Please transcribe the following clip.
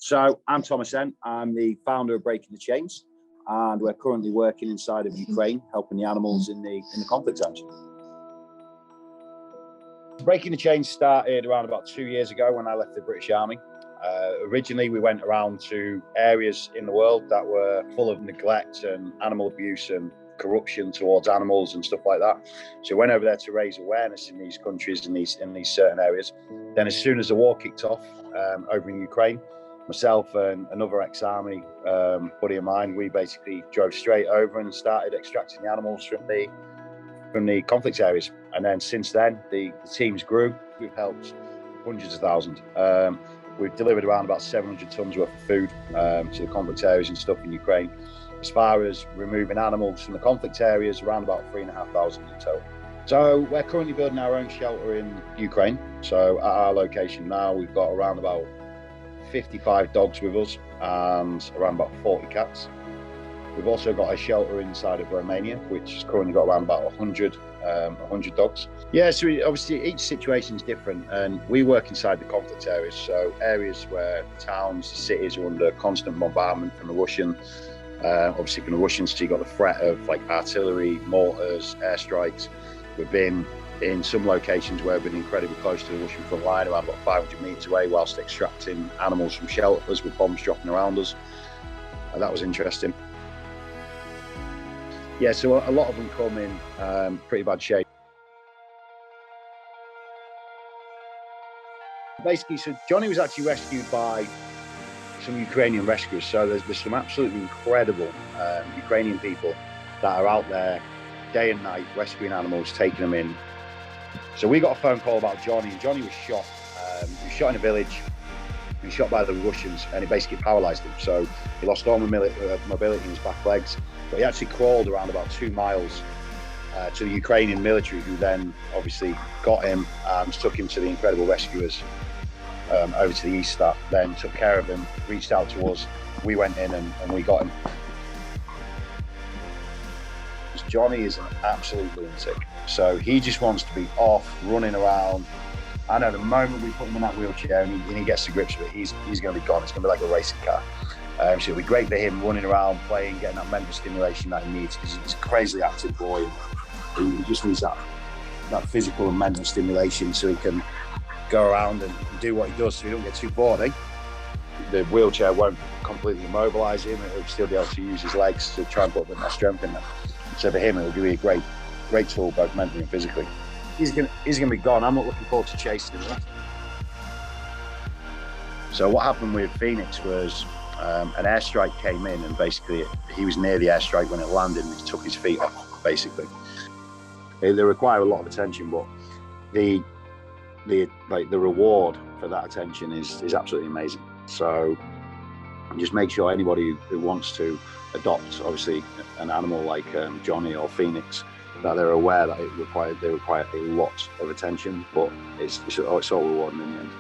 So I'm Thomas N. I'm the founder of Breaking the Chains, and we're currently working inside of Ukraine, helping the animals in the conflict zones. Breaking the Chains started around about 2 years ago when I left the British Army. Originally, we went around to areas in the world that were full of neglect and animal abuse and corruption towards animals and stuff like that. So we went over there to raise awareness in these countries, in these certain areas. Then as soon as the war kicked off over in Ukraine, myself and another ex-army buddy of mine, we basically drove straight over and started extracting the animals from the conflict areas. And then since then, the teams grew. We've helped hundreds of thousands. We've delivered around about 700 tons worth of food to the conflict areas and stuff in Ukraine. As far as removing animals from the conflict areas, around about 3,500 in total. So we're currently building our own shelter in Ukraine. So at our location now, we've got around about 55 dogs with us and around about 40 cats. We've also got a shelter inside of Romania, which has currently got around about 100 dogs. Yeah, so obviously each situation is different, and we work inside the conflict areas. So areas where towns, cities are under constant bombardment from the Russian. Obviously from the Russians, so you've got the threat of like artillery, mortars, airstrikes. We've been in some locations where we've been incredibly close to the Russian front line, around about 500 metres away, whilst extracting animals from shelters with bombs dropping around us. That was interesting. Yeah, so a lot of them come in pretty bad shape. Basically, so Johnny was actually rescued by some Ukrainian rescuers. So there's some absolutely incredible Ukrainian people that are out there day and night rescuing animals, taking them in. So we got a phone call about Johnny, and Johnny was shot. He was shot in a village. He was shot by the Russians, and it basically paralyzed him. So he lost all mobility in his back legs. But he actually crawled around about 2 miles to the Ukrainian military, who then obviously got him and took him to the incredible rescuers over to the east, that then took care of him, reached out to us. We went in and we got him. Johnny is an absolute lunatic. So he just wants to be off, running around. I know the moment we put him in that wheelchair and he gets to grips with it, he's going to be gone. It's going to be like a racing car. So it'll be great for him running around, playing, getting that mental stimulation that he needs, because he's a crazily active boy. He just needs that physical and mental stimulation so he can go around and do what he does so he don't get too bored. The wheelchair won't completely immobilise him. He'll still be able to use his legs to try and put a bit more strength in them. So for him, it'll be a great tool, both mentally and physically. He's gonna be gone. I'm not looking forward to chasing him. So what happened with Phoenix was an airstrike came in, and basically he was near the airstrike when it landed, and he took his feet off. Basically, they require a lot of attention, but the reward for that attention is absolutely amazing. So just make sure anybody who wants to adopt, obviously, an animal like Johnny or Phoenix, that they're aware that they require a lot of attention, but it's all rewarding in the end.